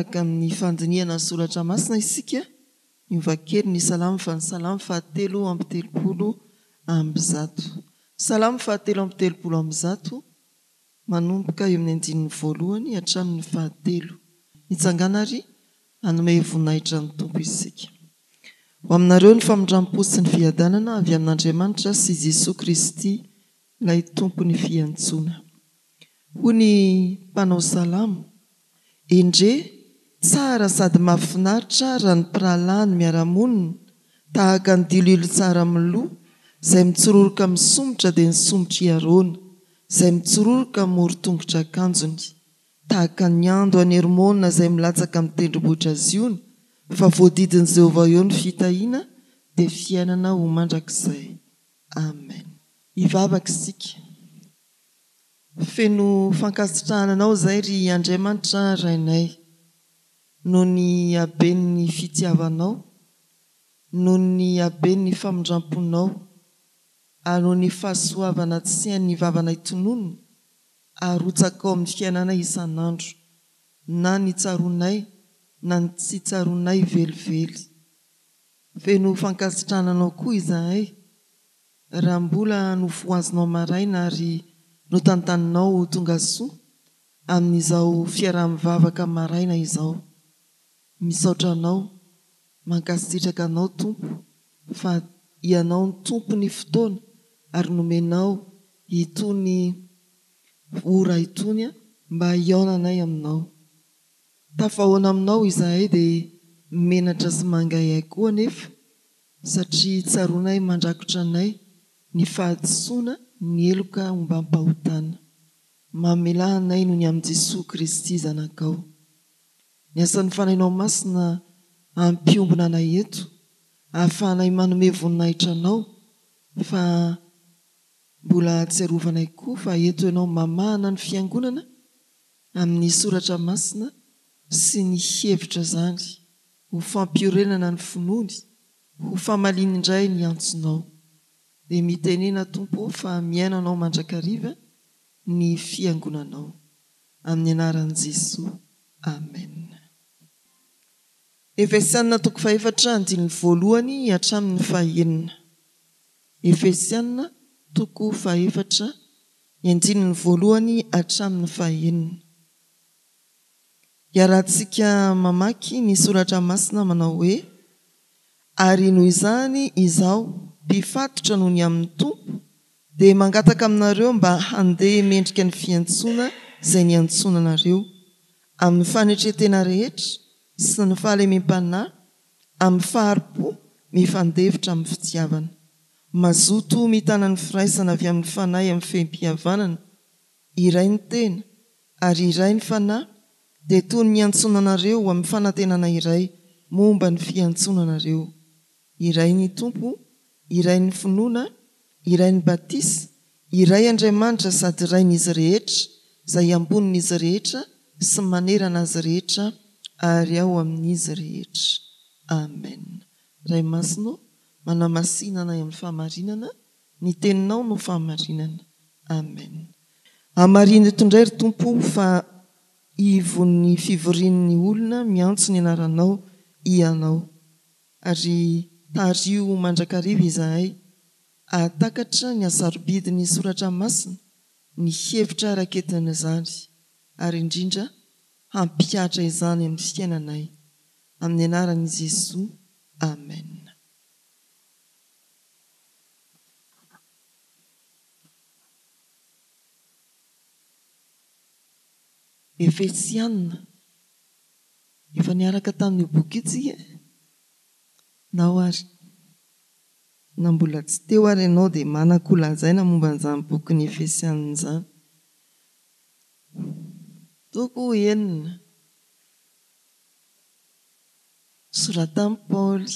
araka amin'ny fandiniana ny soratra masina isika miovakely ny salamo fa ny salamo fahatelo amby telopolo amby zato. Salamo fahatelo amby telopolo amby zato manomboka eo amin'ny andinin'ny voalohany hatramin'ny fahatelo. Nitsangana ary hanome voninahitra ny tompo isika. Ho aminareo ny famindram-po sy ny fiadanana avy amin'Andriamanitra sy Jesosy Kristy ilay tompony fiantsoana. Hoy ny mpanao salamo: endre tsara sady mahafinaritra raha ny mpirahalahy miara-monina tahaka ny dililo tsara miloha, izay mitsororoka misomotra dia nisomotra iarona, izay mitsororoka moro-tongotra akanjony, tahaka ny ando any Hermona izay milatsaka amin'ny tendrombohitra Ziona, fa voadidin' Jehovah eo ny fitahiana dia fiainana ho mandrakizay. Amen. Hivavaka isika. Feno fankasitrahana anao izay ry Andriamanitra rainay, noho ny haben'ny fitiavanao, noho ny haben'ny famindramponao, ary noho ny fahasoavana tsy hain'ny vavana itononona arotsakao amin'ny fiainanay isan'andro, na ny tsaronay na ny tsy tsaronay velively. Feno fankasitrahana anao koa izahay raha mbola nofoazonao maraina ary notantaninao tonga soa amin'izao fiaraha-mivavaka maraina izao. Misaotra anao, mankasitraka anao Tompo, fa ianao ny tompo ny fotoana ary nomenao itony ora itony mba hiaonanay aminao. Tafahoana aminao izahay dia menatra sy mangay koa anefa, satria tsaronay mandrakotra anay ny fahadisoana ny eloka mba ampahotana. Mamelahanay noho ny amin'i Jesosy Kristy zanakao. Ny asan'ny fanahinao masina ampiombona anay eto, ahafahanay manome voninahitra anao, fa mbola ahatsiarovanay koa fa eto ianao mamahana ny fiangonana amin'ny soratra masina sy ny hevitra zany, ho fampiorenana ny finoany, ho famaliny indray ny antsonao. Dia mitenena Tompo fa miainanao mandrakariva ny fiangonanao. Amin'ny anaran'i Jesosy. Amen. Efesianina 4:1 hatramin'ny 5. Efesianina 4:1 hatramin'ny 5. Iarahantsika mamaky ny soratra masina manao hoe: ary noho izany izaho mpifatotra noho ny amin'ny Tompo dia mangataka aminareo mba handeha mendrika ny fiantsoana izay niantsoana anareo, amin'ny fanetretena rehetra sy ny fahalemem-panahy, amin'ny faharipo mifandevitra amin'ny fitiavana, mazoto mitana ny firaisana avy amin'ny fanahy amin'ny fehim-pihavanana, iray ny tena ary iray ny fanahy, dia toy ny niantsoananareo amin'ny fanantenana iray momba ny fiantsoananareo. Iray ny Tompo, iray ny finoana, iray ny batisa, iray Andriamanitra sady iray n'izy rehetra, izay ambonin'izy rehetra sy manerana azy rehetra ary ao amin'izy rehetra. Amen. Ray masino manamasinana amin'ny fahamarinana, ny teninao no fahamarinana. Amen. Hamarina eto indray ry Tompo fa ivon'ny fivorian'ny olona miantso ny anaranao ianao, ary tario mandrakariva izahay ahatakatra ny asarobidin'ny soratra masina, ny hevitra raketin'izany, ary indrindra hampiatra izany amin'ny fiainanay. Amin'ny anaran'i Jesosy. Amen. Efesianina. Efa niaraka tamin'ny boky itsika na ho ary na mbola tsy teo ary ianao dia manakolazaina momba an'izany boky ny Efesianina izany. Toko 9. Soratan'i Paoly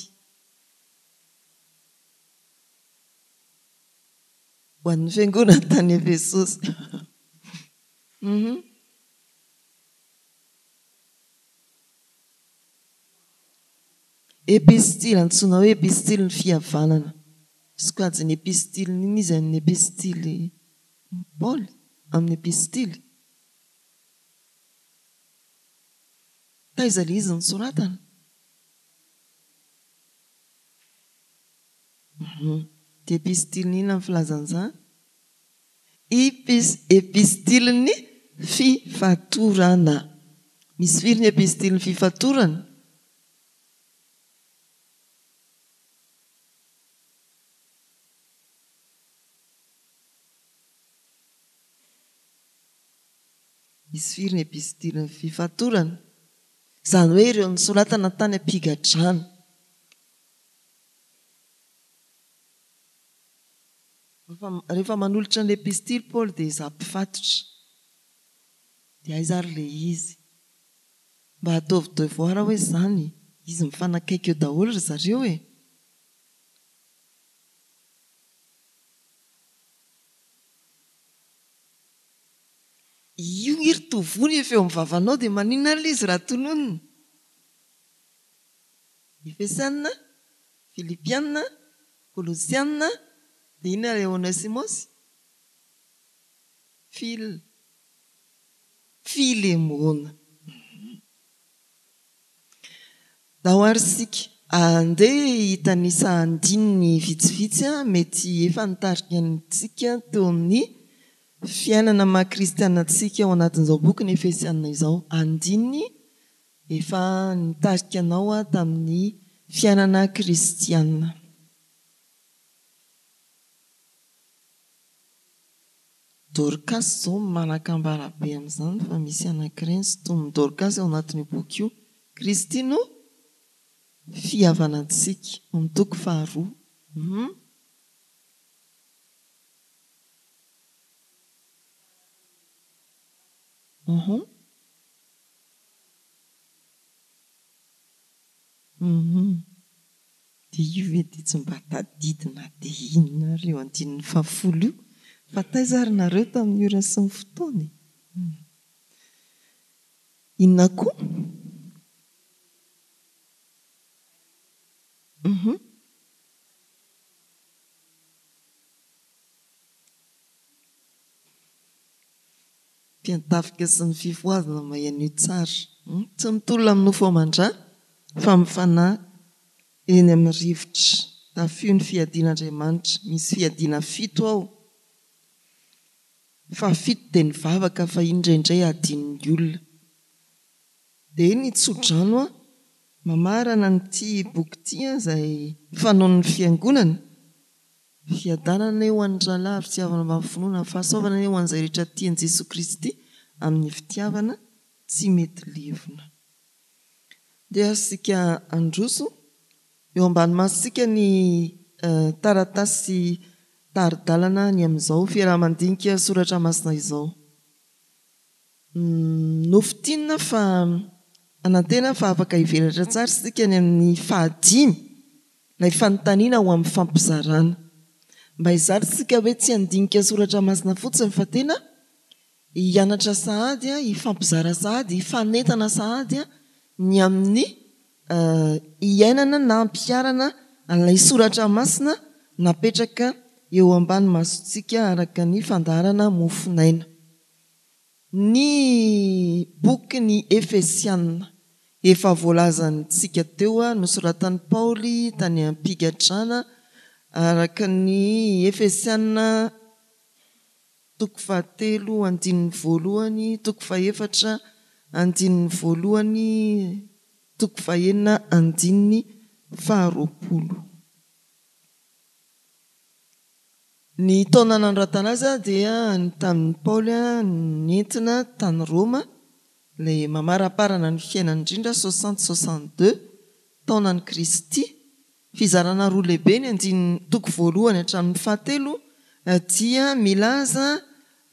ho an'ny fiangonana tany Efesosy. Epistily, antsoina hoe epistily ny fihavanana. Sokajiny epistily iny izy amin'ny epistily Paoly, amin'ny epistily. taiza le izy ny soratana. Dia epistiliny inona ny filazan'izany? Epistiliny fifatorana. Misy firy ny epistiliny fifatorana? Misy firy ny epistiliny fifatorana? Izany hoe ireo nisoratana tany am-pigadrana. Rehefa manolotra ny epistily Paul dia izaho mpifatotra. Dia aiza ary ilay izy? Mba ataovy devoir hoe izany, izy mifanakaiky eo daholo ry zareo e. Io iry tovony efa eo amin'ny vavanao dia maninona ary izy raha tononona? Efesiana, Filipiana, Kolosiana, dia ina ilay Onesimosy? Filemona. Dahoarisika andeha hitanisa andininy vitsivitsy mety efa nitarika antsika teo amin'ny fiainana maha-kristianantsika ao anatin'izao boky ny Efesiana izao. Andininy efa nitarika anao tamin'ny fiainana kristiana. Dorcas izao manakambara be amin'izany fa misy anankiray ny sotomin'ny Dorcas ao anatin'io boky io. Kristy no fihavanantsika, amin'ny toko faharoa. Dia io ve dia tsy mba tadidina dia inona ary eo andininy fahafolo io? Fa taiza ary nareo tamin'ny ora sy ny fotoana? Inona koa? Mpiantafika sy ny fifoazana mahay tsara. Tsy mitolona amin'ny nofo aman-drà fa mifanahy eny amin'ny rivotra. Tafio ny fiadian'Andriamanitra. Misy fiadiana 7 ao. Fa 7 dia nivavaka fa indraindray adinin'ny olona. Dia ny tsodrano mamarana n'ity boky ity izay fanaon'ny fiangonana. Fiadanana eo an'ny rahalahy, fitiavana amin'ny finoana, fahasoavana eo an'izay rehetra tian'i Jesosy Kristy amin'ny fitiavana tsy mety levona. Dia asika androso eo ambany masika ny taratasy taridalana ny amin'izao fiarahamandinika soratra masina izao. Nofitinina fa anantena fa afaka hivelatra tsara sika ny amin'ny 5 ilay fanontaniana ho amin'ny fampizarana. Mba hizary sika hoe tsy handinika soratra masina fotsiny fa tena hianatra sahady, hifampizara sahady, hifanentana sahady ny amin'ny hiainana na hampiarana ilay soratra masina napetraka eo ambany masontsika araka ny fandaharana mofinaina. Ny boky ny Efesiana efa voalazantsika teo nosoratan'i Paoly tany am-pigadrana araka ny Efesiana 3:1, 4, 1:1, 9:20. Ny taona nanoratana azy dia tamin'ny Paoly nentina tany Roma, ilay mamaraparana ny fiainany indrindra 60-62 taonan'i Kristy. Fizarana roa lehibe ny 1 hatramin'ny 7 dia milaza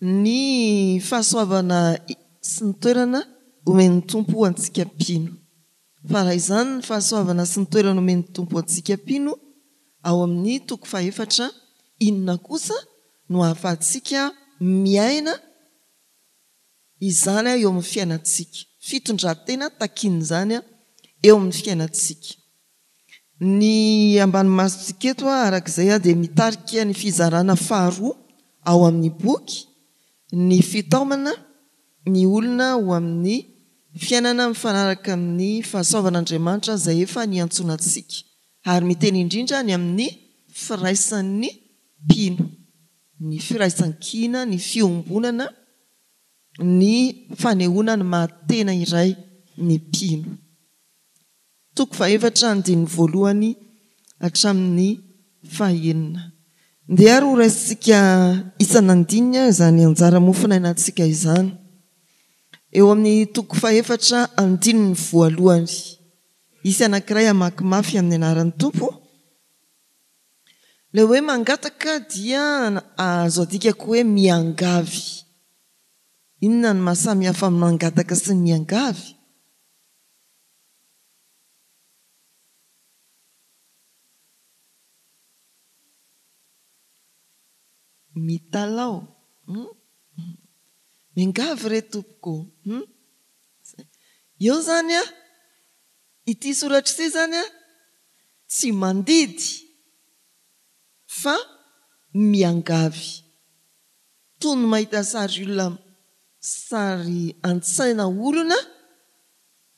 ny fahasoavana sy ny toerana omen'ny tompo antsika mpino. Fa raha izany ny fahasoavana sy ny toerana omen'ny tompo antsika mpino ao amin'ny 4, inona kosa no ahafahantsika miaina izany eo amin'ny fiainantsika. Fitondran-tena takin'izany eo amin'ny fiainantsika. Ny ambany masontsika eto arak'izay dia mitarika ny fizarana faharoa ao amin'ny boky, ny fitaomana ny olona ho amin'ny fiainana mifanaraka amin'ny fahasoavan'Andriamanitra izay efa niantsoana antsika ary miteny indrindra ny amin'ny firaisan'ny mpino, ny firaisan-kina, ny fiombonana, ny fanehoana ny mahatena iray ny mpino. Toko fahaefatra andiny voalohany hatramin'ny fahaenina. Ndeha ary ho raisitsika isan'andinina izany anjara mofinainantsika izany. Eo amin'ny toko fahaefatra andininy voalohany, isy anankiray amaky-mafy amin'ny anaran'ny Tompo. Ilay hoe mangataka dia azo adikako hoe miangavy. Inona ny mahasamihafa amin'ny mangataka sy ny miangavy? Mitalao. Miangavy re tompoko. Eo zany ity soratra ity zany tsy mandidy fa miangavy. Toy ny mahita sary olona, sary an-tsaina olona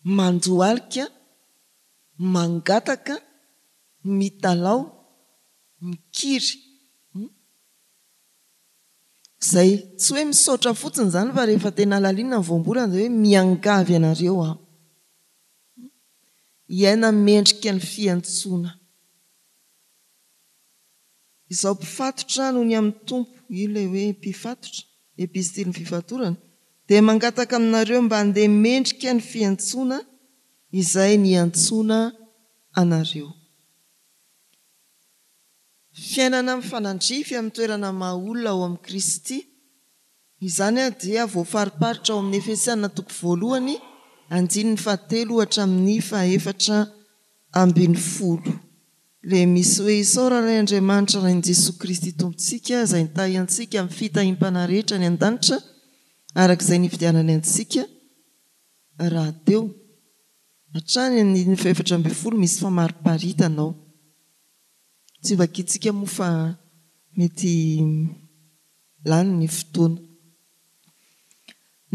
mandohalika, mangataka, mitalao, mikiry. Zay tsy hoe misaotra fotsiny zany fa rehefa tena laliana ny voambolana dia hoe miangavy ianareo aho. Iaina mendrika ny fiantsoana. Izao mpifatotra noho ny amin'ny Tompo, ilay hoe mpifatotra, epistily ny fifatorana, dia mangataka aminareo mba handeha mendrika ny fiantsoana izay niantsoana anareo. Fiainana mifanandrify amin'ny toerana maha-olona ao amin'ny Kristy. Izany dia voafariparitra ao amin'ny Efesiana toko voalohany andininy fahatelo hatramin'ny fahaefatra ambin'ny folo. Ilay misy hoe isaora ilay Andriamanitra rain'i Jesosy Kristy Tompontsika izay nitahy antsika amin'ny fitahiam-pana rehetra ny an-danitra arak'izay nifidianany antsika raha teo. Hatrany ny fahaefatra ambin'ny folo misy famariparitana ao. Tsy vakitsika moa fa mety lany ny fotoana.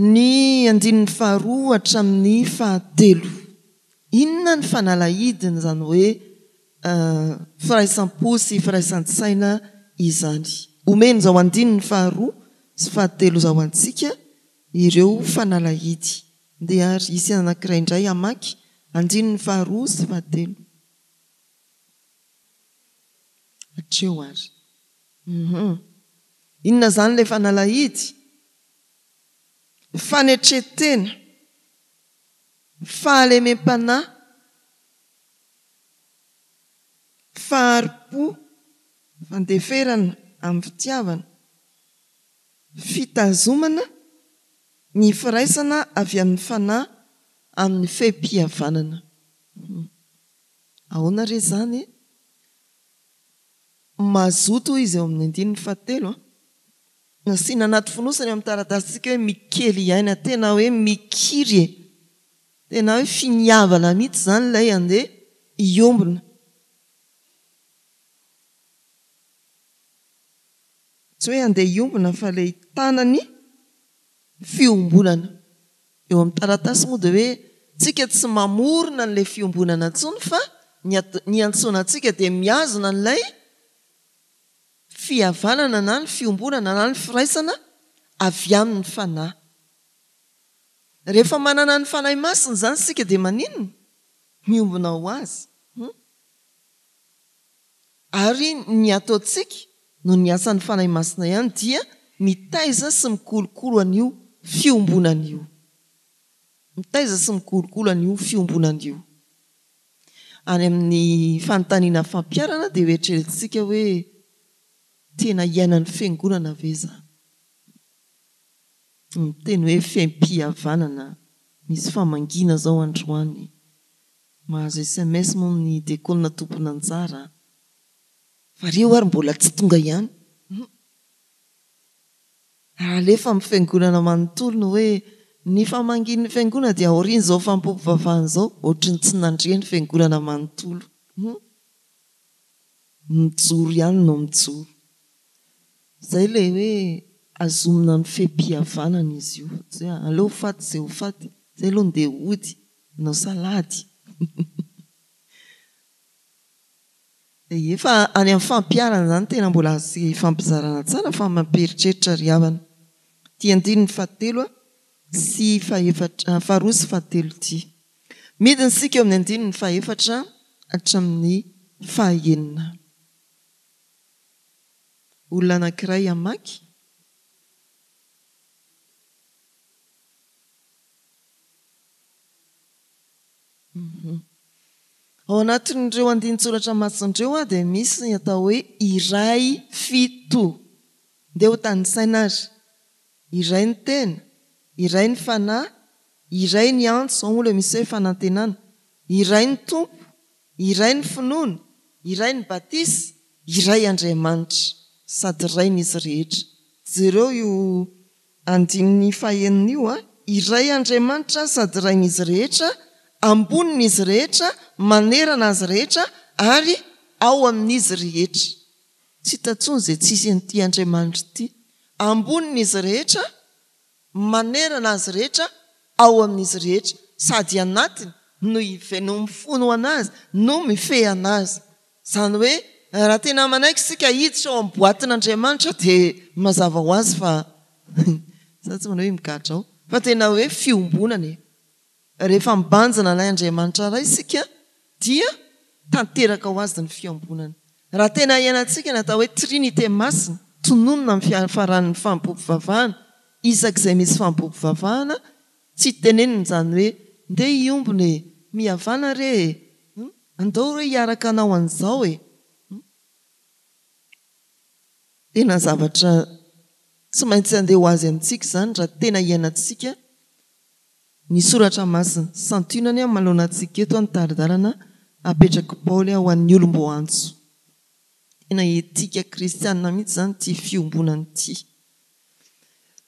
Ny andininy faharoa hatramin'ny fahatelo. Inona ny fanalahidiny izany hoe firaisampo sy firaisan-tsaina izany? Omeny izao andininy faharoa sy fahatelo izao antsika ireo fanalahidy. Ndeha ary isy anankiray indray amaky andininy faharoa sy fahatelo. Hatreo ary. Inona zany ilay fanalahidy? Fanetretena, fahalemem-panahy, faharipo, fandeferana amin'ny fitiavana, fitazomana, ny firaisana avy amin'ny fanahy amin'ny fehem-pihavanana. Ahoana re zany? Mazoto izy eo amin'ny andininy fahatelo. Nasiana anaty fonosany amin'ny taratasitsika hoe mikely iaina, tena hoe mikiry, tena hoe finiavana mihitsy zany ilay andeha iombona. Tsy hoe andeha iombona fa ilay tanany fiombonana. Eo amin'ny taratasy moa dia hoe tsika tsy mamorona n'ilay fiombonana intsony fa ny antsoanantsika dia miazona n'ilay fihavanana na ny fiombonana na ny firaisana avy amin'ny fanahy. Rehefa manana ny fanahy masina zany sika dia maninona? Miombona ho azy. Ary ny ataontsika no ny asan'ny fanahy masina ihany dia mitaiza sy mikolokolo an'io fiombonana io. Mitaiza sy mikolokolo an'io fiombonana io. Any amin'ny fanontaniana fampiarana dia hoeritreretintsika hoe tena iainan'ny fiangonana ve zany? Miteny hoe fehem-pihavanana, misy famangina zao androany. Mahazo SMS moa ny diakonina tompona anjara. Fa reo ary mbola tsy tonga ihany. Alefa amin'ny fiangonana manontolo no hoe ny famangin'ny fiangonana dia aoriana izao fampom-pivavahana izao, ohatran'ny tsy nandria ny fiangonana manontolo. Mijoro ihany no mijoro. Zay ilay hoe azomina ny fehem-pihavanana izy io. Aleo ho faty izay ho faty zay aloha dia ody no salady efa any amin'ny fampiarana zany tena mbola sy fampizarana tsara fa mamperitreritra ry havana tia andiny ny fahatelo sy faharoa sy fahatelo ty midiny sika eo amin'ny andiny ny fahefatra hatramin'ny fahaenina olona anankiray amaky ao anatin'ireo andinin-tsoratra masindreo dia misy atao hoe iray fito ndeha ho tany saina azy iray ny tena iray ny fanahy iray ny antso ao moa misy hoe fanantenana iray ny tompo iray ny finoana iray ny batisy iray Andriamanitra sady iray n'izy rehetra jereo io andin'ny fahaenina io iray Andriamanitra sady iray n'izy rehetra ambonin'izy rehetra manerana azy rehetra ary ao amin'izy rehetra tsy tatsony zay tsisy n'ity Andriamanitra ity ambonin'izy rehetra manerana azy rehetra ao amin'izy rehetra sady anatiny no mifono anazy no mifehy anazy zany hoe raha tena manaiky sika hiditra ao amin'ny boatin'Andriamanitra dia mazava ho azy fa sa tsy manao hoe mikatra ao fa tena hoe fiombonana rehefa mibanjana ilay Andriamanitra ray sika dia tanteraka ho azy ny fiombonana raha tena iainantsika natao hoe trinité masina tononona amin'ny fiafaran'ny fampom-pivavahana isak'izay misy fampom-pivavahana tsy tenenina zany hoe ndeha iombone mihavana re andao hoe hiaraka anao an'izao tena zavatra tsy maintsy andeha ho azy amintsika zany raha tena iainantsika ny soratra masina santionany malonantsika eto ny taridalana apetraka Paoly ho an'ny olombo antso tena etika kristianina mihitsy zany ty fiombonany ty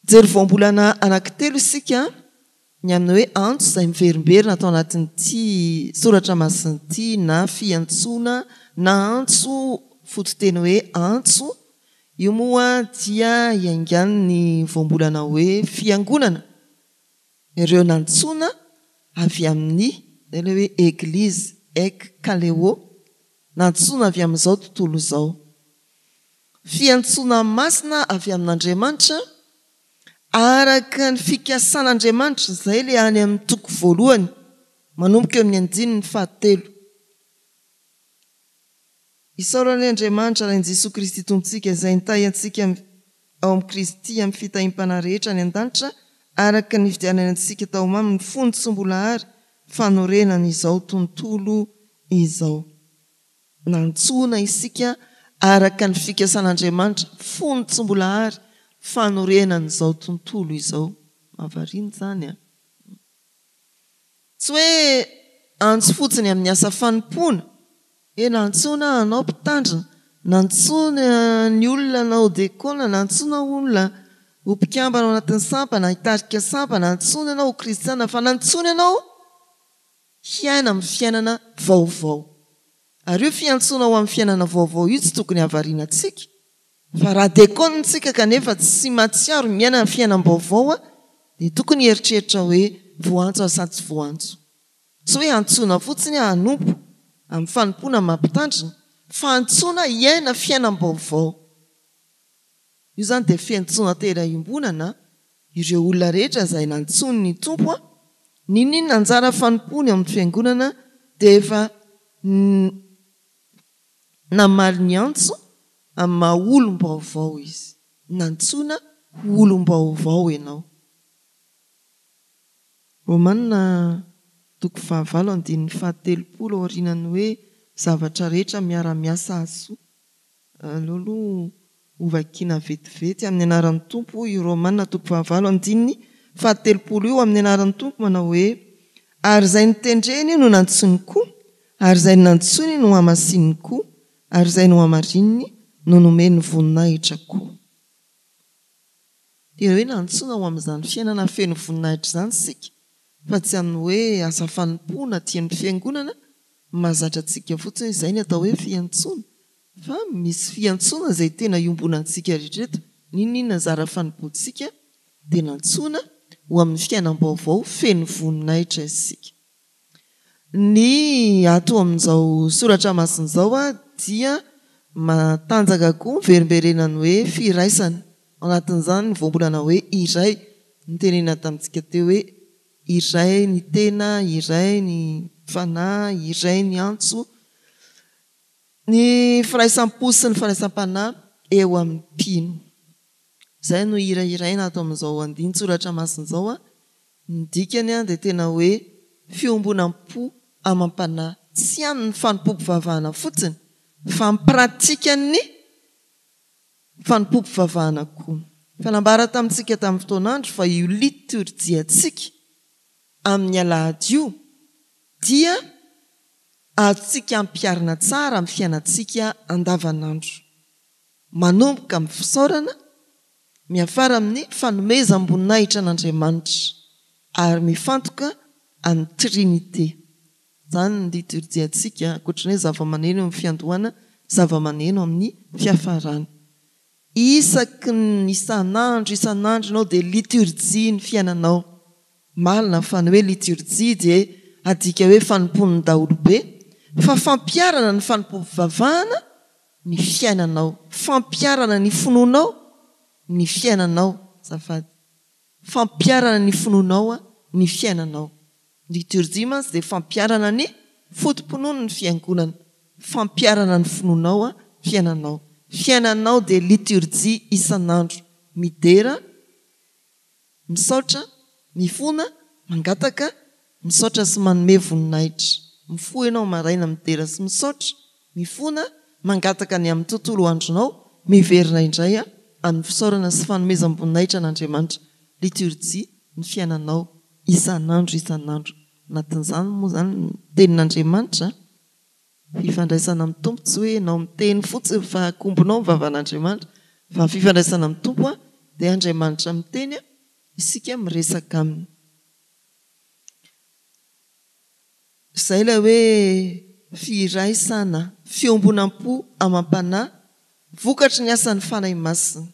jery voambolana anankitelo isika ny amin'ny hoe antso izay miverimberina atao anatin'ity soratra masina ity na fiantsoana na antso fototeny hoe antso io moa dia iaingany ny voambolana hoe fiangonana ireo nantsoana avy amin'ny zay le hoe eglizy kaleo nantsoana avy amin'izao tontolo izao fiantsoana masina avy amin'Andriamanitra araka ny fikasan'Andriamanitra zay le any amin'ny toko voalohany manomboka eo amin'ny andininy fahatelo isaorany Andriamanitra raha Jesosy Kristy tompontsika izay nitahy antsika ao amin'ny Kristy amin'ny fitahim-pana rehetra ny an-danitra araka ny fidianana antsika tao mamy ny fony tsy mbola ary fanorenana izao tontolo izao nantsoana isika araka ny fikasan'Andriamanitra fony tsy mbola ary fanorenana izao tontolo izao mahavariana zany tsy hoe antso fotsiny amin'ny asa fanompoana nantsoana anao mpitandrina nantsoana ny olona nao dekona nantsoana olona ho mpikambana ao anatin'ny sampana hitarika sampana nantsoana ianao ho kristiana fa nantsoana ianao hiaina amin'ny fiainana vaovao ary io fiantsoana ho amin'ny fiainana vaovao io tsy tokony havarianantsika fa raha dekonantsika kanefa tsy matsiaro miaina ny fiainan-baovao dia tokony heritreritra hoe voantso asatsy voantso tsy hoe antsoana fotsiny hanompo amin'ny fanompoana mampitandrina fa antsoana hiaina fiainan-baovao io zany dia fiantsoana tena iombonana ireo olona rehetra izay nantsony ny tompo ninona anjara fanompony amin'ny fiangonana dia efa namaly ny antso amin'ny maha olom-baovao izy nantsoina olom-baovao ianao Romanina toko 5:7 aorianany hoe zavatra rehetra miara-miasa aso lolo ovakiana vetivety amin'ny anaran'ny tompo io Romanina toko 5:7 io amin'ny anaran'ny tompo manao hoe ary izay nitendreny no nantsony koa ary izay nantsony no hamasininy koa ary izay no hamarininy no nomeny voninahitra koa dia hoe nantsona ho amin'izany fiainana feno voninahitra izany sika fa tsy amin'ny hoe asa fanompoana tian'ny fiangonana mahazatra antsika fotsiny izay ny atao hoe fiantsoana fa misy fiantsoana izay tena iombonantsika rehetrareto ninona zara fanompoantsika dia nantsoana ho amin'ny fiainam-baovao feno voninahitra isika. Ny ato amin'izao soratra masin'izao dia matanjaka koa verimberenany hoe firaisana. Ao anatin'izany ny voambolana hoe iray, ny tenena tamintsika teo hoe iray ny tena, iray ny fanahy, iray ny antso. Ny firaisam-po sy ny firaisam-panahy eo amin'ny mpino. Izay no iray ato amin'izao andinin-tsoratra masin'izao. Ny dikany dia tena hoe fiombonam-po amam-panahy, tsy amin'ny fanompoam-pivavahana fotsiny fa mipratika ny fanompoam-pivavahana koa. Fanambara tamintsika tamin'ny fotoanandro fa io liturjiantsika amin'ny alahady io dia atsika ampiarina tsara amin'ny fiainantsika andavanandro, manomboka amin'ny fisaorana miafara amin'ny fanomezam-boninahitra an'Andriamanitra ary mifantoka amin'ny trinité. Izany ny liturjiantsika, ankoatran'ny hoe zava-maneno amin'ny fiandohana, zava-maneno amin'ny fiafarana. Isaky ny isan'andro ianao dia liturjia ny fiainanao. Malina fa ny hoe liturjia dia adika hoe fanompon'ny daholobe, fa fampiarana ny fanompom-pivavahana ny fiainanao, fampiarana ny finoanao ny fiainanao. Zafady, fampiarana ny finoanao ny fiainanao. Liturjia mantsy dia fampiarana ny fotom-pinoana ny fiangonana, fampiarana ny finoanao fiainanao. Fiainanao dia liturjia isan'andro, midera, misaotra, mifona, mangataka, misaotra sy manome voninahitra. Mifoha ianao maraina midera sy misaotra, mifona, mangataka ny amin'ny tontolo andronao, miverina indray amin'ny fisaorana sy fanomezam-boninahitra an'Andriamanitra. Liturjia ny fiainanao isan'andro. Anatin'izany moa izany tenin'Andriamanitra, fifandraisana amin'ny Tompo, tsy hoe ianao miteny fotsiny fa akombonao mivavahan'Andriamanitra, fa fifandraisana amin'ny Tompo dia Andriamanitra miteny, isika miresaka aminy. Izay ilay hoe firaisana, fiombonam-po amam-panahy, vokatry ny asan'ny fanahy masina.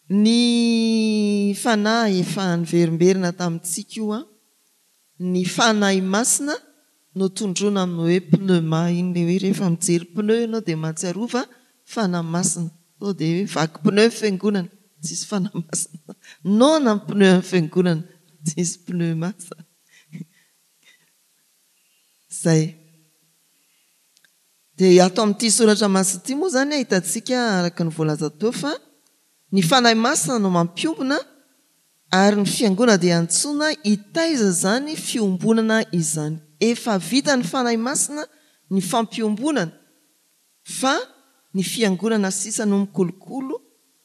Ny fanahy efa niverimberina tamintsika io, ny fanahy masina no tondrona amin'ny hoe pneuma iny, ilay hoe rehefa mijery pneu ianao dia mahatsiarova fanahy masina. Sao dia hoe vaky pneu fiangonana, tsisy fanahy masina. Naona ny pneu amin'ny fiangonana, tsisy pneu masina. Zay. Dia ato amin'ity soratra masina ity moa izany ahitantsika araka ny voalaza teo fa ny fanahy masina no mampiombona ary ny fiangonana dia antsoina hitaiza izany fiombonana izany. Efa vita ny fanahy masina ny fampiombonana, fa ny fiangonana sisa no mikolokolo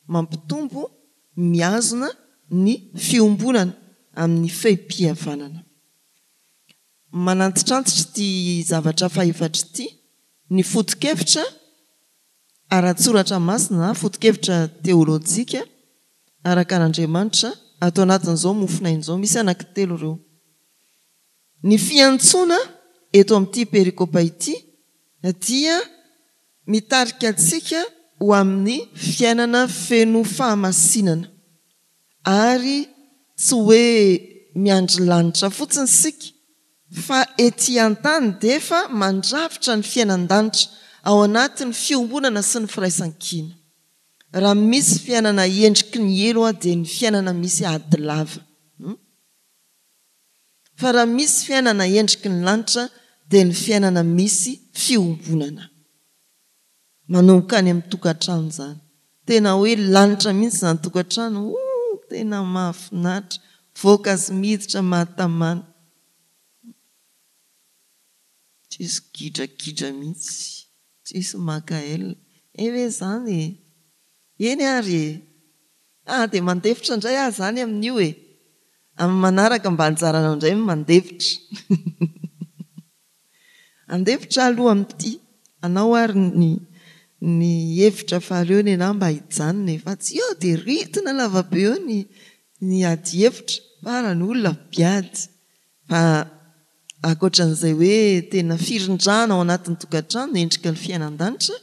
mampitombo miazona ny fiombonana amin'ny fehi-pihavanana. Manantitrantitra ity zavatra faefatra ity, ny foto-kevitra ara-tsoratra masina, foto-kevitra teolojika araka an'Andriamanitra ato anatin'izao mofinain'izao, misy anankitelo ireo. Ny fiantsoana eto amin'ity perikopa ity dia mitarika antsika ho amin'ny fiainana feno fahamasinana ary tsy hoe miandry lanitra fotsiny sika, fa ety an-tany dia efa mandrafitra ny fiainan-danitra ao anatin'ny fiombonana sy ny firaisan-kina. Raha misy fiainana endriky ny elo dia ny fiainana misy ady lava. Fa raha misy fiainana endriky ny lanitra dia ny fiainana misy fiombonana. Manomboka any amin'ny tokantrano izany. Tena hoe lanitra mihitsy izany tokantrano, tena mahafinaritra, voankazo miditra mahatamana. Tsisy gidra mihitsy, tsisy makaela. Ewe izany eny ary dia mandefitra indray zany amin'io amin'ny manaraka mba anjaranao indray mandefitra. Andefitra aloha amin'ity, anao ary ny hevitra fahaleo ny anahy mba hijanona fa tsy eo dia ritina lavabe eo ny ady hevitra farany olona biady. Fa ankoatran'izay hoe tena firindrana ao anatin'ny tokantrano endrika ny fiainan-danitra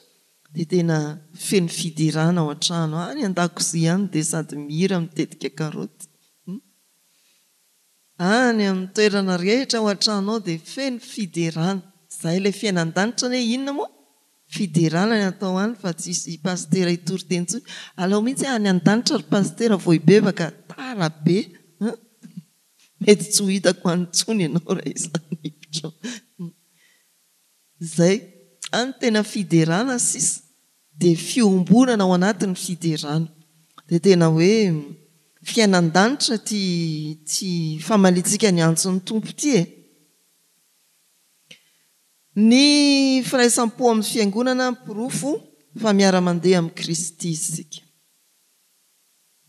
dia tena feno fidirana ao an-trano any an-dakozia any dia sady mihira mitetika karaoty. Any amin'ny toerana rehetra ao an-trano ao dia feno fidirana. Izay ilay fiainan-danitra ny inona moa? Fidirana ny atao any fa tsisy pastera hitory teny intsony. Alao mihitsy any an-danitra ry pastera vao hibebaka tara be. Mety tsy ho hitako antsony ianao raha izany hevitra. Izay any tena fidirana sisa dia fiombonana ao anatin'ny fidirana. Dia tena hoe fiainan-danitra ty famalitsika ny antson'ny tompo ty e. Ny firaisampo amin'ny fiangonana pirofo fa miara-mandeha amin'ny Kristy isika.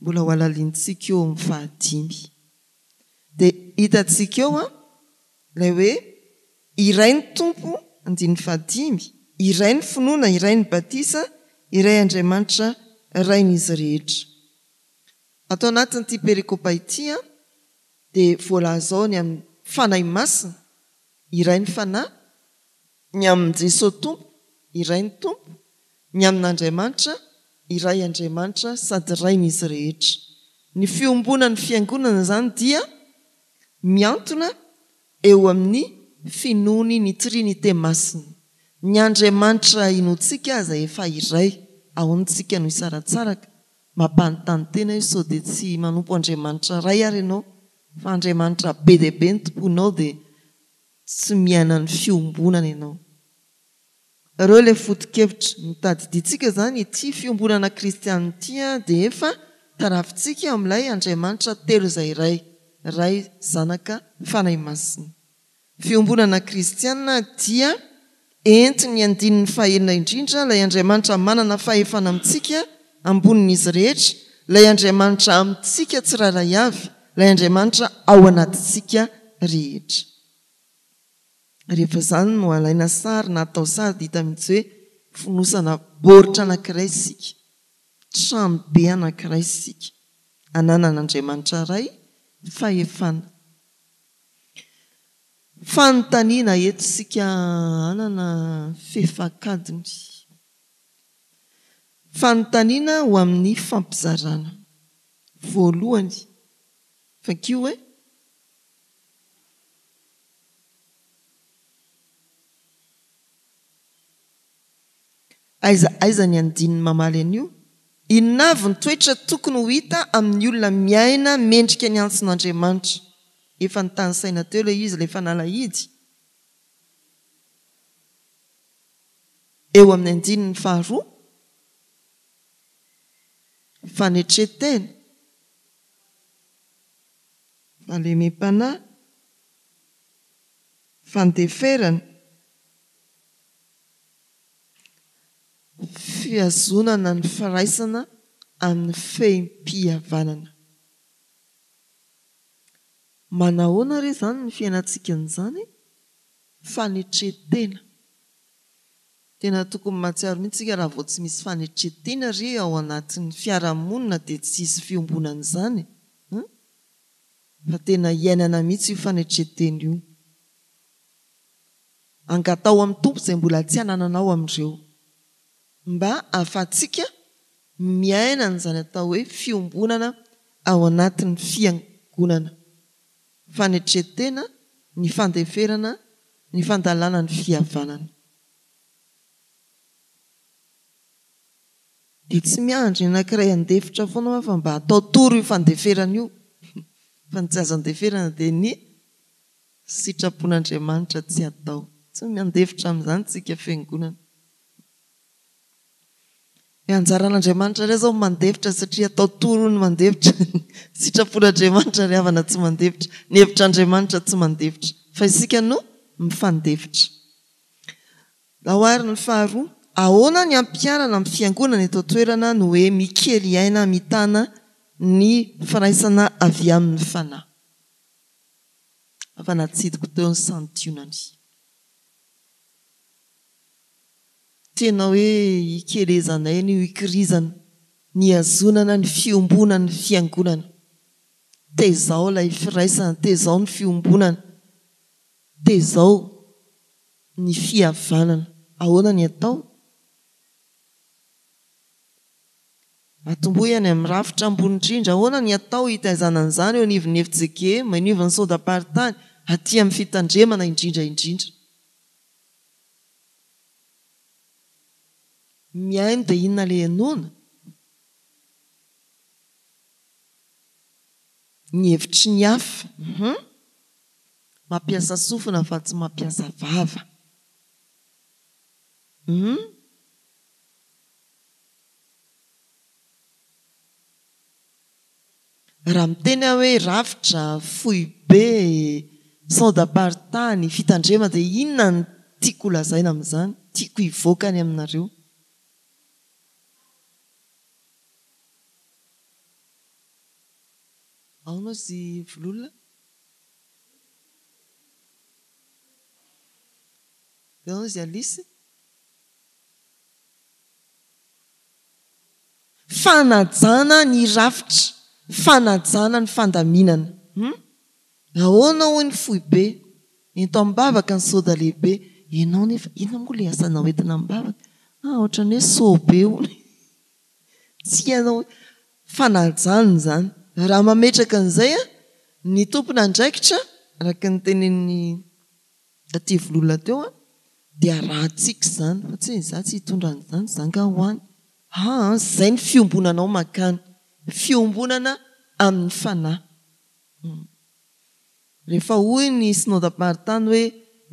Mbola ho alalintsika eo amin'ny 5. Dia hitantsika eo ilay hoe iray ny tompo 5, iray ny finoana, iray ny batisa, iray Andriamanitra, iray n'izy rehetra. Atao anatin'ity perikopa ity dia voalazao ny amin'ny fanahy masina, iray ny fanahy, ny amin'ny Jesosy tompo, iray ny tompo, ny amin'Andriamanitra, iray Andriamanitra sady iray n'izy rehetra. Ny fiombonan'ny fiangonana izany dia miantona eo amin'ny finoany ny trinité masina. Ny Andriamanitra inoantsika aza efa iray, ahoantsika no isaratsaraka, mampanontany tena io sao dia tsy manompo Andriamanitra iray ary ianao, fa Andriamanitra be dia be ny tomponao dia tsy miaina ny fiombonana ianao. Ireo ilay foto-kevitra mitadidintsika izany ity fiombonana kristiana ity dia efa tarafintsika amin'ilay Andriamanitra telo izay iray zanaka fanahy masina. Fiombonana kristiana dia entiny andininy fahelina indrindra ilay Andriamanitra manana fahefana amintsika ambonin'izy rehetra, ilay Andriamanitra amintsika tsiraray avy, ilay Andriamanitra ao anatintsika rehetra. Rehefa izany no alaina sary na atao sary dia hita mihitsy hoe fonosana baoritra anankiray isika, trano be anankiray isika, ananan'Andriamanitra iray fahefana. Fanontaniana eto isika anana fefakadiny. Fanontaniana ho amin'ny fampizarana. Voalohany, fakio hoe aiza ny andininy mamaly an'io? Inona avy ny toetra tokony ho hita amin'ny olona miaina mendrika ny antson'Andriamanitra? Efa nitany saina teo ilay izy ilay fanalahidy. Eo amin'ny andininy faharoa, fanetretena, falemem-panahy, fandeferana, fiazonana ny firaisana amin'ny feim-pihavanana. Manahoana re izany ny fiainantsika n'izany? Fanetretena. Tena tokony mahatsiaro mihitsy raha vao tsy misy fanetretena re ao anatin'ny fiarahamonina dia tsy misy fiombonan' izany. Fa tena iainana mihitsy io fanetretena io. Angatao amin'ny tompo izay mbola tsy hanananao amin'ireo, mba ahafahantsika miaina n'izany atao hoe fiombonana ao anatin'ny fiangonana. Fanetretena, ny fandeferana, ny fandalana ny fihavanana. Dia tsy miandry anankiray andefitra foana fa mba atao toro io fandeferana io. Fa ny tsy azo andeferana dia ny sitrapon'Andriamanitra tsy atao. Tsy mandefitra amin'izany tsika fiangonana. Anjaran'Andriamanitra ray izao mandefitra satria atao toro ny mandefitra. Sitrapon'Andriamanitra ry havana tsy mandefitra. Ny hevitr'Andriamanitra tsy mandefitra. Fa isika no mifandefitra. Ahoary ny faharoa, ahoana ny ampiarana amin'ny fiangonana eto toerana no hoe mikely aina mitana ny firaisana avy amin'ny fanahy. Afa natsidiko teo ny santionany. Tena hoe hikelezanay ny hikirizana ny azonana ny fiombonana ny fiangonana. Tezao ilay firaisana, tezao ny fiombonana, tezao ny fihavanana. Ahoana ny atao? atombo ihany amin'ny rafitra ambonindrindra ahoana ny atao hitaizana an'izany eo anivon'ny FJK manivon'ny sodaparitany aty amin'ny fitandremana indrindra miaino dia inona le anona ny hevitry ny hafa mampiasa sofina fa tsy mampiasa vava raha miteny hoe rafitra fohy be sodaparitany fitandremana dia inona ny tiako lazaina amin'izany tiako hivoaka ny aminareo aonao sy vololona dia aonao zy alisy fanajana ny rafitra fanajana ny fandaminana ahoana ho ny fohy be ento ambavaka ny soda lehibe ianao nefa ina moa le asana hoentina mibavaka ohatra ny hoe sobe ony tsy anao fanajana zany raha mametraka an'izay ny tompona andraikitra araka ny tenen'ny aty vololona teo dia rahantsika zany fa tsy za tsy hitondra an'izany zanga hoany zay ny fiombonanao makany fiombonana amin'ny fanahy rehefa hoy ny synodaparitany hoe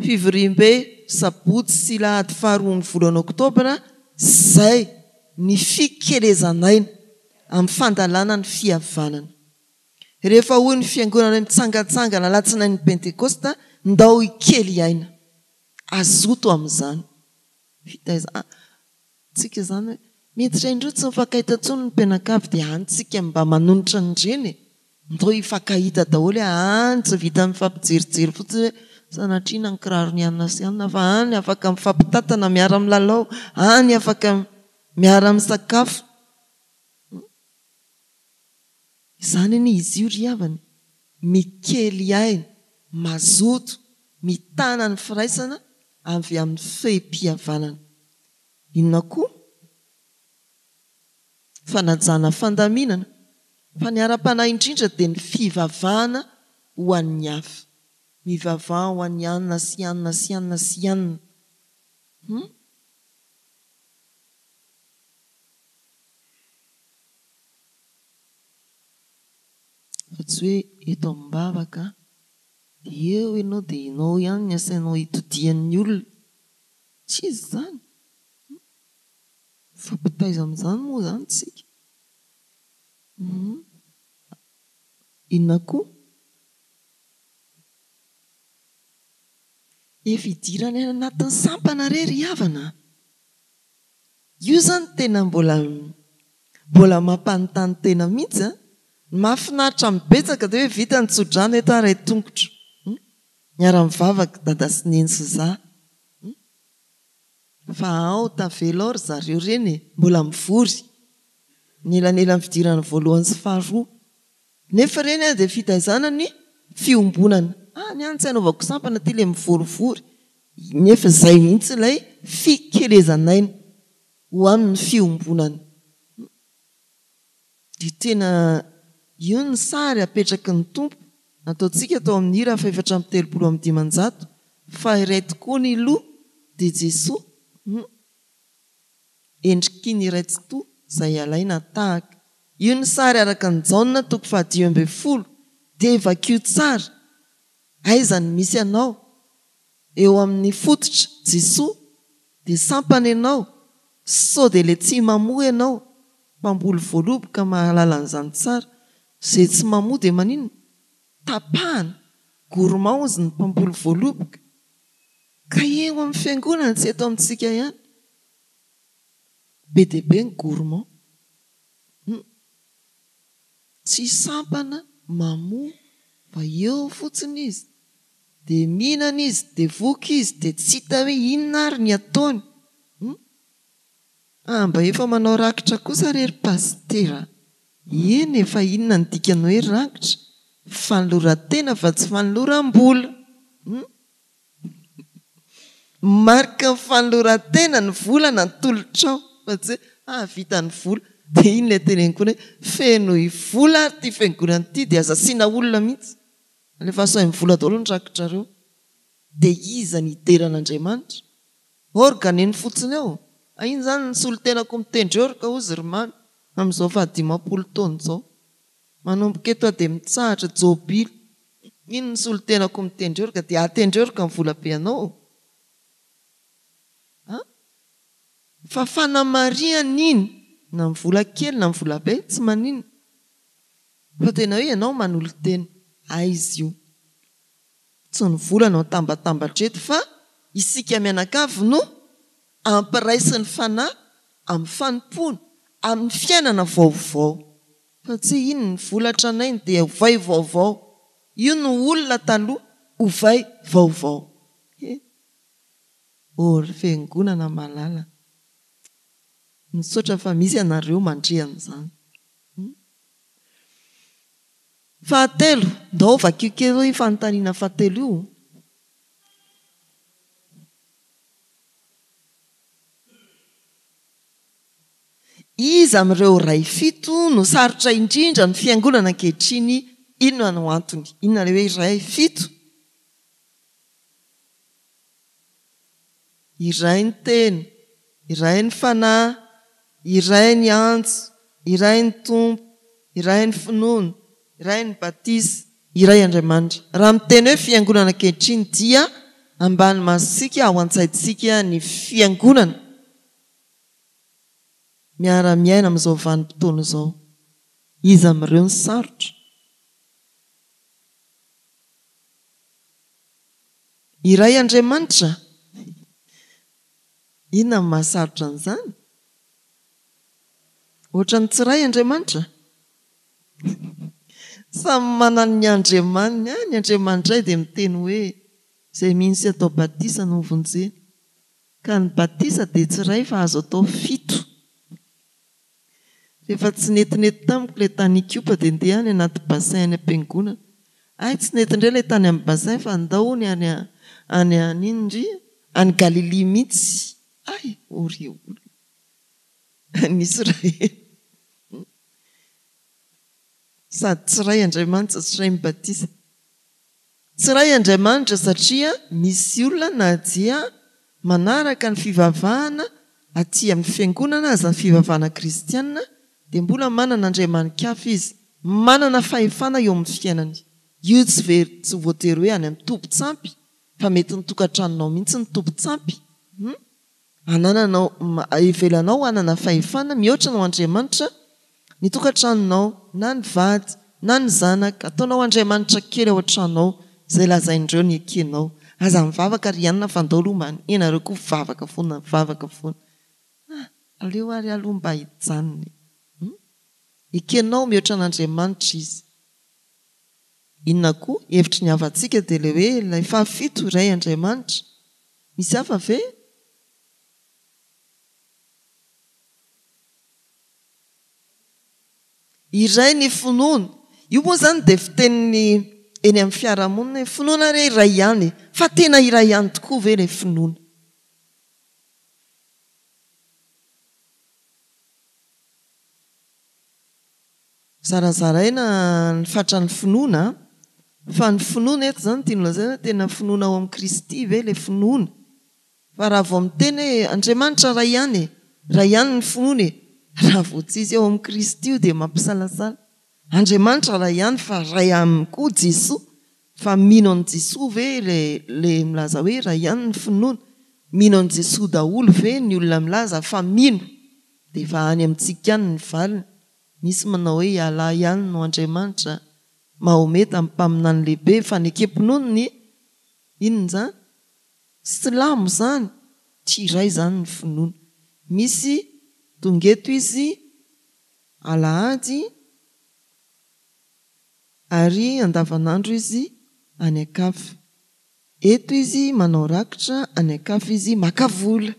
fivoriam-be sabotsy sy lahady faharoa ny volana oktobra zay ny fikelezanaina amin'ny fandalana ny fihavanana rehefa hoy ny fiangonana mitsangatsangana alatsinainy pentekosta ndao ikely aina azoto amin'izany tsika zany hoe miditra indro tsy mifankahita ntsony ny mpianakavy dia antsika mba manonitra nyreny ndao hifankahita daholo any tsy vita mifampijerijery fotsiny hoe sanatriana ny kiraro ny anina sy anina fa any afaka mifampitatana miara milalao any afaka miara misakafo izany ny izy io ry havany mikely aina mazoto mitana ny firaisana avy amin'ny fehim-pihavanana inona koa fanajana fandaminana fa ny ara-panahy indrindra dia ny fivavahana ho an'ny hafa mivavaha ho an'ny anina sy anina sy anina sy anina fa tsy hoe eto ambavaka dia eo ianao dia ianao ihany ny asainao hitodian'ny olona tsy izy zany fampitaiza amin'izany moa zany tsika inona koa efa idirany any anatin'ny sampana rery havana io zany tena mbola mampanontany tena mihitsy mahafinaritra mibetsaka dia hoe vita ny tsodrano eto ray tongotra miara-mivavaka dada sy neny sy za fa ao tavela ry zareo reny mbola mivory nelanela ny fidirana voalohany sy faharoa nefa reny dia fitaizana ny fiombonana ny any tsy hanaovako sampana ty le mivorivory nefa zay mihitsy ilay fikelezanaina ho amin'ny fiombonana dia tena io ny sary apetraky ny tompo nataontsika tao amin'ny hira fa 4:3 fa iray tokoa ny loha dia Jesosy endriky ny iray tsy toa izay alaina tahaka io ny sary araka ny Jaona 10:10 dia vakio tsara aizany misy anao eo amin'ny fototra Jesosy dia sampana ianao sao dia le tsy mamoa ianao mpamboly voaloboka mahalala an'izany tsara zay tsy mamoa dia manino tapahana gourmand ozy ny mpamboly voaloboka ka eo amin'ny fiangonana tsy eto amintsika ihany be dia be ny gourmand tsy sampana mamoa fa eo fotsiny izy dia mihinana izy dia voky izy dia tsy hita hoe inona ary ny ataony mba efa manao rakitra kosa rery pastera eny efa inona ny dikany hoe rakitra fanoloran-tena fa tsy fanoloram-bola marika ny fanoloran-tena ny vola na tolotrao fa tsy vita ny vola dia iny ilay tenenykony hoe feno vola ary ty fiangonana ity dia aza siana olona mihitsy alefa so mivola daholo ny rakitrareo dia iza ny iteran'Andriamanitra organeny fotsiny ao iny zany ny solotenako mitendry orga ozy rymany amin'izao 50 taona zao manomboka eto dia mitsahatra jobily iny ny solotenako mitendry orga dia atendry orga ny vola be anao fa fanamariana iny na mivola kely na mivola be tsy manina fa tena hoe ianao manolo teny aizy io tsy ny vola nao tambatambatra eto fa isika mianakavy no ampiraisy ny fanahy amin'ny fanompona amin'ny fiainana vaovao fa tsy iny ny volatra anainy dia ovay vaovao io no olona taloha ovay vaovao ory fiangonana malala misaotra fa misy ianareo mandrehan'izany fahatelo ndao vakio kely io fanontaniana fahatelo io iza amin'ireo ray fito no sarotra indrindra ny fiangonana ankehitriny inona no antony inona le hoe ray fito iray ny teny iray ny fanahy iray ny antso iray ny tompo iray ny finoana iray ny batisa iray Andriamanitra raha miteny hoe fiangonana ankehitriny dia ambany masika ao an-tsaintsika ny fiangonana miara-miaina amin'izao vanim-potoana izao iza amin'ireo ny sarotra iray Andriamanitra inona ny mahasarotra an'izany ohatra ny tsiray Andriamanitra samy manana ny Andriamanina ny Andriamanitra ay dia miteny hoe izay mihinsy atao batisa no vonjeny ka ny batisa dia tsiray fa azo atao fito rehefa tsy netinety tamiko ilay tany Ikopa dia ndeha any anaty bassin any am-piangonana ay tsy nety indray ilay tany amin'ny bassin fa andao ny any inondry any Galili mihitsy ay ory olona ny Israely sady tsiray Andriamanitra tsiray mibatisa tsiray Andriamanitra satria misy olona na dia manaraka ny fivavahana aty amin'ny fiangonana aza ny fivavahana kristianina dia mbola manana andriamanin-kafa izy manana fahefana eo amin'ny fiainany io tsy voatery hoe any amin'ny tompo-tsampy fa mety ny tokantranonao mihitsy ny tompo-tsampy anananao evelanao anana fahefana mihoatra nao Andriamanitra ny tokantranonao na ny vady na ny zanaka ataonao Andriamanitra kely ao an-tranao izay lazaindreo ny ekenao aza mivavaka ry anina fa andao aloha mba enareo koa vavaka foana aleo ary aloha mba hijanony ekenao mihoatra n'Andriamanitra izy inona koa hevitry ny havantsika dia le hoe ilay fahafito iray Andriamanitra misy hafa ve iray ny finoana io moa zany dia fiteniny eny amin'ny fiarahamonina finoana re iray ihany fa tena iray ihany tokoa ve ilay finoana zarazaraina ny fatra ny finoana fa ny finoana eto zany tiany lazaina tena finoana ao amin'ny Kristy ve ilay finoana fa raha vao miteny hoe Andriamanitra ray ihany ny finoana raha vao tsy izy ao amin'ny Kristy io dia mampisalasala Andriamanitra ray ihany fa ray aminy koa Jesoa fa mino an' Jesoa ve le milaza hoe ray ihany ny finoana mino an' Jesoa daholo ve ny olona milaza fa mino dia efa any amintsika any ny valiny misy manao hoe ala ihany no Andriamanitra Mahometa amin'ny mpaminany lehibe fa ny ekempinono ny inona zany silamo zany tsy iray zany ny finoana misy tongeto izy alahady ary andavanandro izy any akafa eto izy manao rakitra any akafa izy maka vola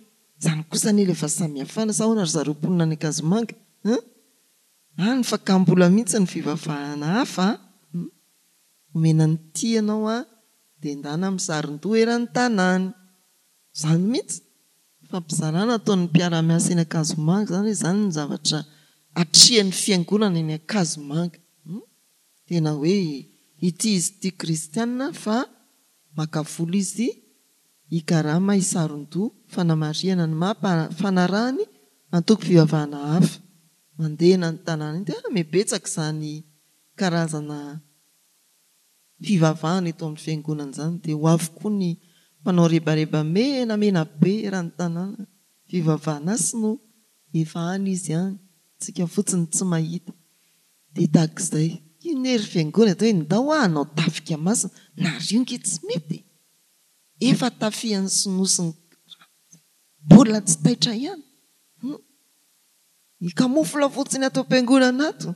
zany kosa ny efa samy hafana sa hoana ry zareo mponina any Akazomanga any fa kambola mihitsy ny fivavahana hafa omena ny ty ianao dia endana amin'ny saron-doha eran'ny tanàny zany mihitsy fampizarana ataon'ny mpiara-miasa eny Akazomanga zany hoe zany ny zavatra atrian'ny fiangonana ny Akazomanga. Tena hoe ity izy ity kristianina fa makafolo izy ikarama isaron-doha fanamariana ny fanarahany antoko fivavahana hafa mandehana ny tanàna tena mibetsaka izany karazana fivavahana eto amin'ny fiangonana izany dia ho avokoa ny mpanao rebareba menamena be raha ny tanàna fivavahana sy no efa any izy any tsika fotsiny tsy mahita dia tahak'izay inery fiangonana atao hoe ndao anao tafika masina narionka tsy mety efa tafian'ny sinosiny bola tsy taitra ihany ikamofla fotsiny atao am-piangonana ato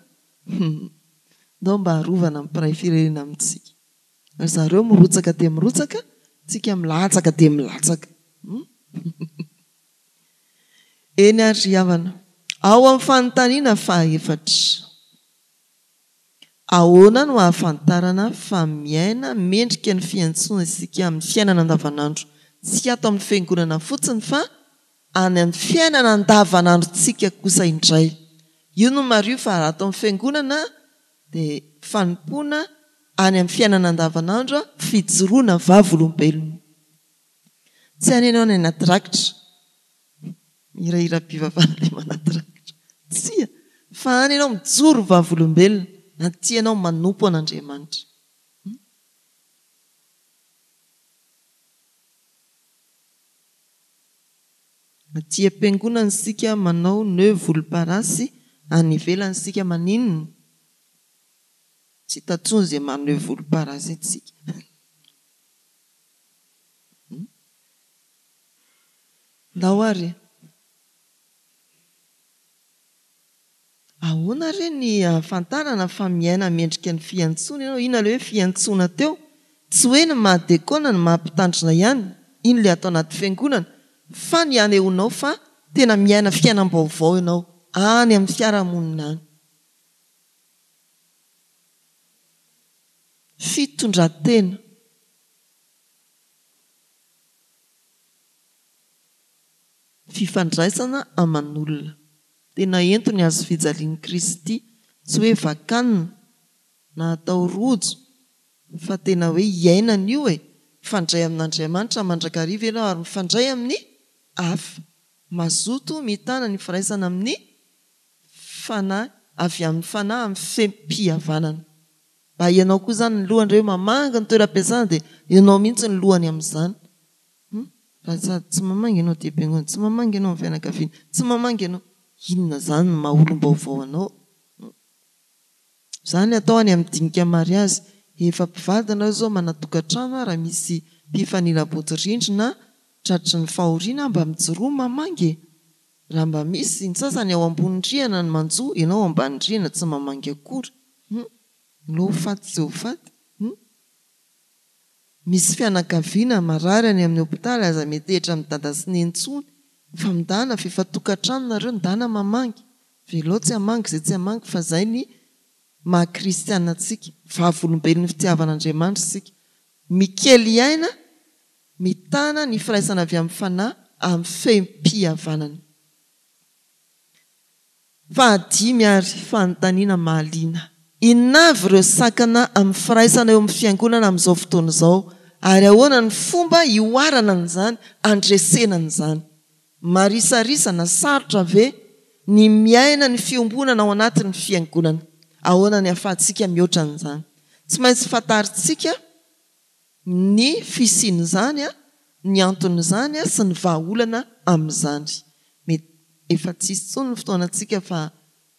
ndao mba harovana amin'ny mpiray firenena amintsika zareo mirotsaka dia mirotsaka tsika milatsaka dia milatsaka eny ary havana ao amin'ny fanontaniana fahaefatra ahoana no hahafantarana fa miaina mendrika ny fiantsona isika amin'ny fiainana andavanandro tsy ato amin'ny fiangonana fotsiny fa any amin'ny fiainana andavanandrotsika kosa indray io no mario fa raha ato amin'ny fiangonana dia fanompoana any amin'ny fiainana andavanandro fijoroana vavolombelona tsy anenao any anaty rakitra irahira-pivavahana ilay manaty rakitra tsia fa any ianao mijoro vavolombelona na tianao manompo an'Andriamanitra aty am-piangonana sika manao neu volomparasy any ivelany sika maninona tsy tatsony izay maneo volomparasy itsika ndao ary ahoana re ny hafantarana fa miaina mendrika ny fiantsona ianao ina le hoe fiantsona teo tsy hoe ny mahadekona ny mahampitandrina ihany iny le atao anaty fiangonana fa ny anehoanao fa tena miaina fiainam-baovao ianao any amin'ny fiarahamonina any fitondratena fifandraisana aman'olona tena ento ny azo fijalian'i Kristy tsy hoe vakanina na atao rojo fa tena hoe iainana io mifandray amin'Andriamanitra mandrakariva ianao ary mifandray amin'ny hafa mazoto mitana ny firaisana amin'ny fanahy avy amin'ny fanahy amin'ny fempihavanana mba ianao koa izany ny lohan'ireo mamanga ny toeram-piasana dia ianao mihitsy ny lohany amin'izany sady tsy mamanga ianao dia am-piangonana tsy mamanga ianao amin'ny fianakaviana tsy mamanga ianao inona izany ny maha olom-baovao anao izany atao any amin'ny dinika mariazy efa mpivadina zao manatokantrano raha misy mpifanila-bodirindrina tratry ny fahoriana mba mijoroa mamangy raha mba misy ny sasany ao ambony-drihana ny manjoa ianao ambany-drihana tsy mamangy akory lo faty sy ho faty misy fianakaviana marary any amin'ny hopitaly aza metehitra amin'ny dada sy nentsony fa midana fefatokantrano nareo nidana mamangy velao tsy hamangy izay tsy hamangy fa izay ny maha-kristiana antsika vavolombelon'ny fitiavan'Andriamanitra isika mikely aina mitana ny firaisana avy amin'ny fanahy amin'ny fempihavanana fahadimy ary fanontaniana mahaliana inavy ireo sakana amin'ny firaisana eo amin'ny fiangonana amin'izao fotoana izao ary ahoana ny fomba ioarana n'izany andresenana izany marisarisana sarotra ve ny miaina ny fiombonana ao anatin'ny fiangonana ahoana ny ahafahantsika mihoatra n'izany tsy maintsy fantaritsika ny fisian'izany ny anton'izany sy ny vahaolana amin'izany mety efa tsisy tsony ny fotoanantsika fa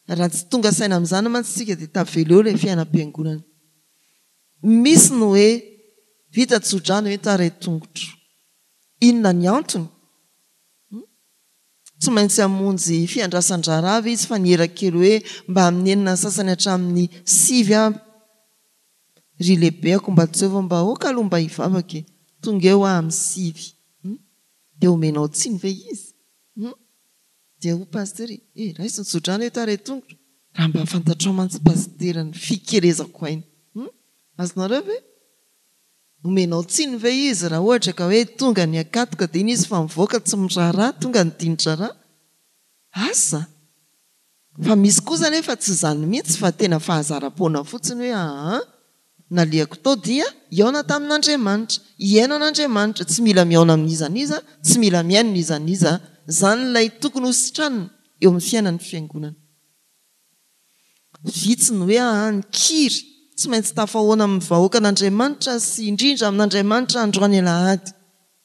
raha tsy tonga saina amin'izany mantsika dia taveleo ilay fiainam-piangonana misy no hoe vita tsodrano hoe taray tongotro inona ny antony tsy maintsy hamonjy fiandrasan-draharaha izy fa nierakely hoe mba amin'ny enina sasany hatramin'ny 9 ry lehibeako mba tseova mba oka aloha mba hivavaka tonga eo aho amin'ny 9 dia omenao tsiny ve izy dia ho pastery raha izy nitsodrano hoe taray tongotro raha mba fantatrao mantsy pasterany fikerezako aina azonareo ve omenao tsiny ve izy raha ohatra ka hoe tonga ny akatoka dia iny izy fa mivoaka tsy miraharaha tonga ny dinitra raha asa fa misy kosa nefa tsy zany mihitsy fa tena fahazara-poana fotsiny hoe naliako tao dia iaona tamin'Andriamanitra, iaina an'Andriamanitra, tsy mila miaona amin'izaniza, tsy mila miaina izaniza, zany ilay tokony hositranina eo amin'ny fiainan'ny fiangonana. Vitsy ny hoe ny kiry tsy maintsy tafahoana amin'ny vahoaka an'Andriamanitra sy indrindra amin'Andriamanitra androany alahady,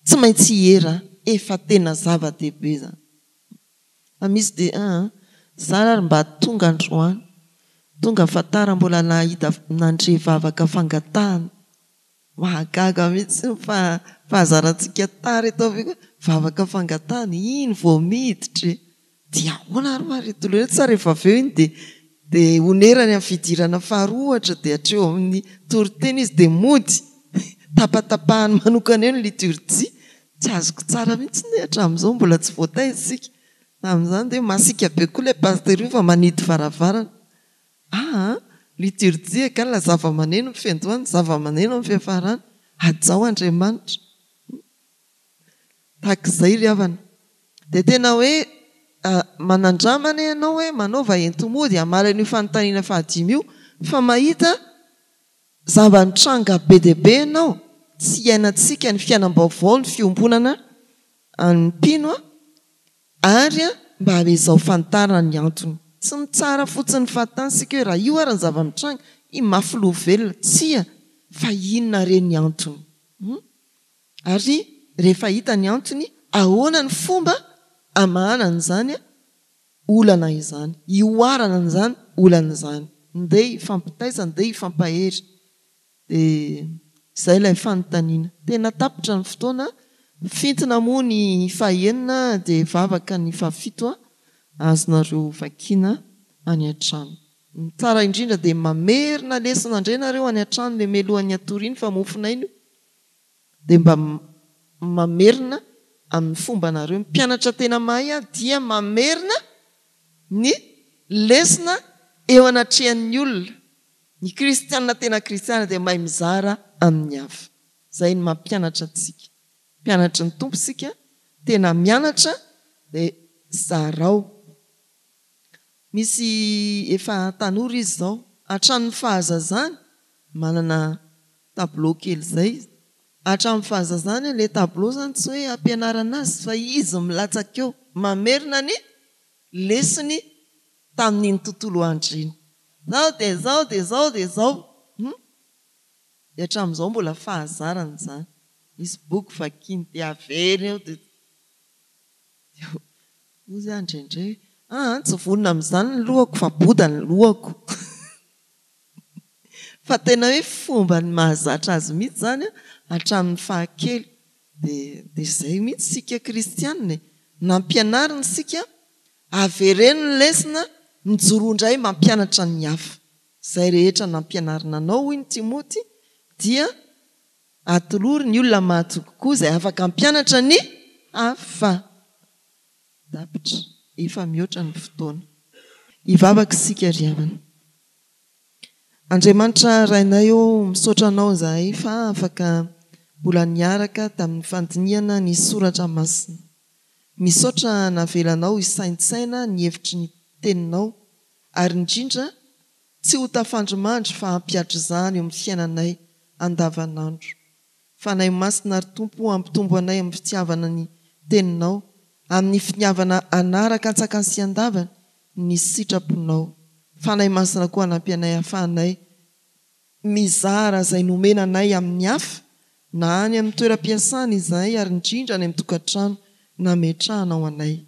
tsy maintsy hera efa tena zava-dehibe zany. Misy dia zara mba tonga androany, tonga fatara mbola nahita nandre vavaka fangatahana, mahagaga mihitsy fa fahazarantsika tara eto avy vavaka fangatahana iny vao miditra dia ahoana ary reto loatra sa rehefa avy eo iny dia onerany amin'ny fidirana faharoa dia hatreo amin'ny toriteny izy dia mody tapatapahany manokana eo ny liturjia, tsy azoko tsara mihitsy ny hatramin'izao mbola tsy voataiza isika. Amin'izany dia masika be koa ilay paster io fa manidy varavarana. Liturjia ka la zava-maneno ny fiandohany, zava-maneno amin'ny fiafarany, ajao Andriamanitra. Takizay ry havana. Dia tena hoe manandramana ianao hoe manao vahentomody hamara an'io fanontaniana fahadimy io, fa mahita zava-nitranga be diabe ianao, tsy iainantsika ny fiainam-baovao ny fiombonana ny mpino ary mba hamezao fantarana ny antony. Tsy mitsara fotsiny fahatansika hoe raha io ary ny zava-mitranga i mafy loha velona, tsia fa inona re ny antony. Ary rehefa hita ny antony, ahoana ny fomba amahanana izany olana izany, ioarana izany olana izany, ndeha hifampitaiza, ndeha hifampahery. Dia izay ilay fanontaniana. Tena tapitra ny fotoana, fintina moa ny fahaenina dia vavaka ny fahafito azonareo vakiana any an-trano. Ny tsara indrindra dia mamerina lesona indray nareo any an-trano, ilay melohan'ny atoriany fa mofina iny dia mba mamerina amin'ny fomba nareo. Mpianatra tena mahay dia mamerina ny lesona eo anatrehan'ny olona. Ny kristianina tena kristiana dia mahay mizara amin'ny hafa. Izay ny mampianatra antsika. Mpianatra ny tompo sika, tena mianatra dia zarao. Misy efa tanora izy izao, hatramin'ny fahazazany, manana tableau kely izay. Hatramin'ny fahazazany ilay tableau zany tsy hoe ampianarana azy fa izy milatsaka eo, mamerina ny lesony tamin'iny tontolo andriny. Zao dia zao dia zao dia zao. Dia hatramin'izao mbola fahazarana izany. Misy boky vakiny dia averina eo dia ozy indraindray tsy vonona amin'izany ny lohako fa boda ny lohako. Fa tena hoe fomba ny mahazatra azy mihitsy zany hatramin'ny fahakely. Dia izay mihitsy sika kristianina, nampianarina sika avereno ny lesona, mijoro indray mampianatra ny hafa. Izay rehetra nampianarina anao hoy ny Timoty dia atolory ny olona mahatoky koa izay afaka mampianatra ny hafa. Tapitra, efa mihoatra ny fotoana. Hivavaka isika ry havana. Andriamanitra rainay eo misaotra anao izahay fa afaka mbola niaraka tamin'ny fandiniana ny soratra masina. Misaotra navelanao isaintsaina ny hevitry ny teninao ary indrindra tsy ho tafandrimandry fa hampiatra izany eo amin'ny fiainanay andavanandro. Fanahy masina ary tompo ampitombo anay amin'ny fitiavana ny teninao, amin'ny finiavana anaraka antsakasiandavana ny sitraponao. Fanahy masina koa hanampy anay hafahanay mizara izay nomena anay amin'ny hafa, na any amin'ny toeram-piasana izay ary indrindra any amin'ny tokantrano nametrahanao anay.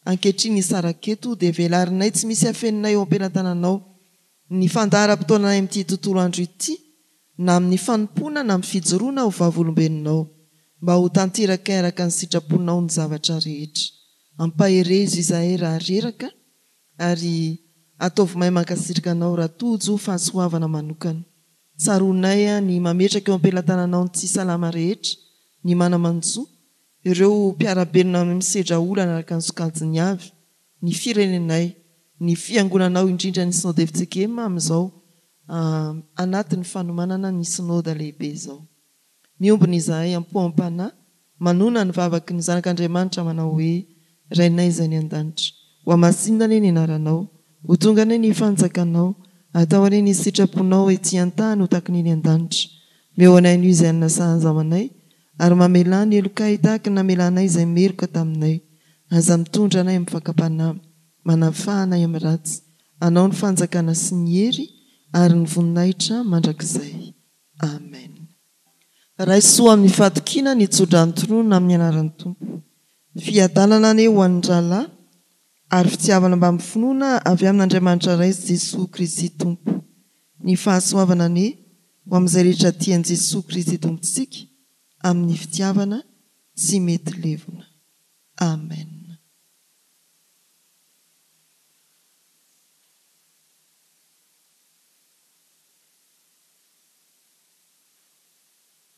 Ankehitriny isaraketo dia velarinay tsy misy afeninay eo am-pelantananao ny fandaharam-potoananay amin'ity tontolo andro ity, na amin'ny fanompona na amin'ny fijoroana ho vavolombelonao, mba ho tanteraka araka ny sitraponao ny zavatra rehetra. Ampaherezo izahay raha reraka ary ataovy mahay mankasirika anao raha tojo fahasoavana manokana. Tsaronay ny mametraka eo am-pelantananao ny tsy salama rehetra, ny manamanjoa, ireo mpiarabelona amin'ny sedra olana araka ny sokajiny avy, ny firenenay, ny fiangonanao indrindra ny sinode fitsikema amin'izao anatin'ny fanomanana ny sinode lehibe izao. Miombona izahay ampoam-panahy, manona ny vavaky ny zanak'Andriamanitra manao hoe rainay izay ny an-danitra. Ho amasinina ny anaranao, ho tonga nay ny fanjakanao atao any ny sitraponao ety an-tany ho taky niny an-danitra meo anay no izay nasahanzao anay ary mamelany eloka itaky namelanay izay meloka taminay aza mitondra anay amin'ny fakapanahy manafahanay amin'ny ratsy anao ny fanjakana sy ny hery ary ny voninahitra mandrakizay amen. Raisoa amin'ny fatokina ny tsodrantronona amin'ny anaran'ny tompo fiadalana ane ho an'ny rahalahy ary fitiavana mba amin'ny finoana avy amin'Andriamanitra ray Jesosy Kristy tompo ny fahasoavana ane ho amin'izay rehetra tian'i Jesosy Kristy tompontsika amin'ny fitiavana tsy mety levona amen.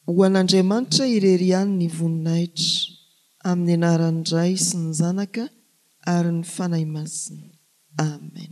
Ho an'Andriamanitra irery ihany ny voninahitra amin'ny anaran'ny Ray sy ny Zanaka ary ny fanahy masina amen.